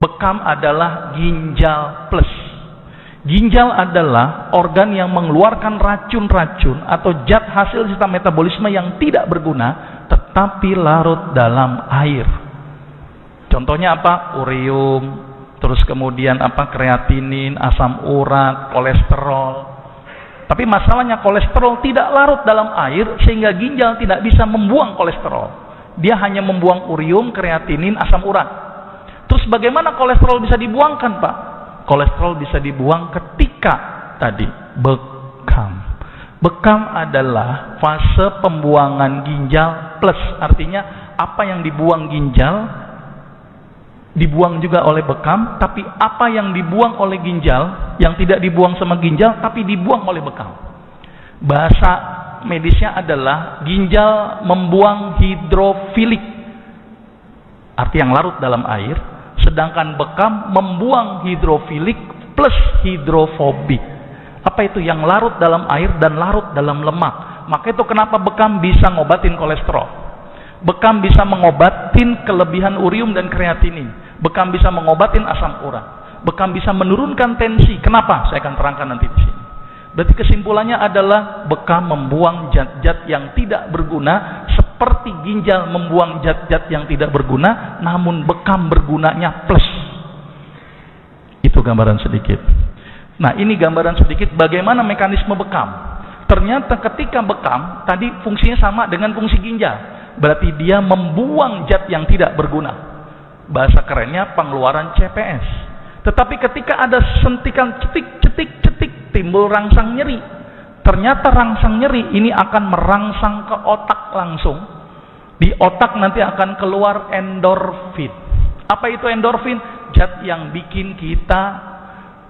Bekam adalah ginjal plus. Ginjal adalah organ yang mengeluarkan racun-racun atau zat hasil sistem metabolisme yang tidak berguna tetapi larut dalam air. Contohnya apa? Urium, terus kemudian apa? Kreatinin, asam urat, kolesterol. Tapi masalahnya kolesterol tidak larut dalam air sehingga ginjal tidak bisa membuang kolesterol. Dia hanya membuang urium, kreatinin, asam urat. Terus bagaimana kolesterol bisa dibuangkan, Pak? Kolesterol bisa dibuang ketika tadi bekam. Bekam adalah fase pembuangan ginjal plus. Artinya apa yang dibuang ginjal dibuang juga oleh bekam, tapi apa yang dibuang oleh ginjal yang tidak dibuang sama ginjal tapi dibuang oleh bekam. Bahasa medisnya adalah ginjal membuang hidrofilik, arti yang larut dalam air, sedangkan bekam membuang hidrofilik plus hidrofobik. Apa itu? Yang larut dalam air dan larut dalam lemak. Maka itu kenapa bekam bisa ngobatin kolesterol. Bekam bisa mengobatin kelebihan urium dan kreatinin. Bekam bisa mengobatin asam urat. Bekam bisa menurunkan tensi. Kenapa? Saya akan terangkan nanti di sini. Berarti kesimpulannya adalah bekam membuang zat-zat yang tidak berguna seperti ginjal membuang zat-zat yang tidak berguna, namun bekam bergunanya plus. Itu gambaran sedikit. Nah, ini gambaran sedikit bagaimana mekanisme bekam. Ternyata ketika bekam tadi fungsinya sama dengan fungsi ginjal. Berarti dia membuang zat yang tidak berguna. Bahasa kerennya pengeluaran CPS. Tetapi ketika ada sentikan cetik, timbul rangsang nyeri. Ternyata rangsang nyeri ini akan merangsang ke otak langsung. Di otak nanti akan keluar endorfin. Apa itu endorfin? Zat yang bikin kita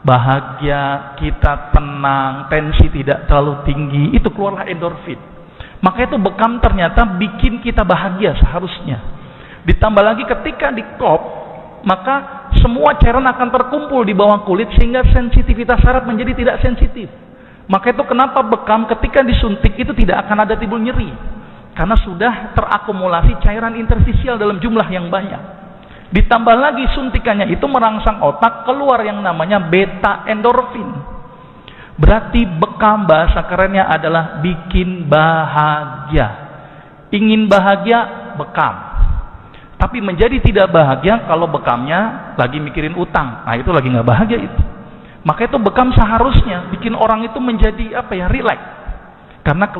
bahagia, kita tenang, tensi tidak terlalu tinggi. Itu keluarlah endorfin. Maka itu bekam ternyata bikin kita bahagia seharusnya. Ditambah lagi ketika di kop, maka semua cairan akan terkumpul di bawah kulit sehingga sensitivitas saraf menjadi tidak sensitif. Maka itu kenapa bekam ketika disuntik itu tidak akan ada timbul nyeri. Karena sudah terakumulasi cairan interstisial dalam jumlah yang banyak. Ditambah lagi suntikannya itu merangsang otak, keluar yang namanya beta endorfin. Berarti bekam bahasa kerennya adalah bikin bahagia. Ingin bahagia, bekam. Tapi menjadi tidak bahagia kalau bekamnya lagi mikirin utang. Nah, itu lagi nggak bahagia itu. Maka itu bekam seharusnya bikin orang itu menjadi rileks. Karena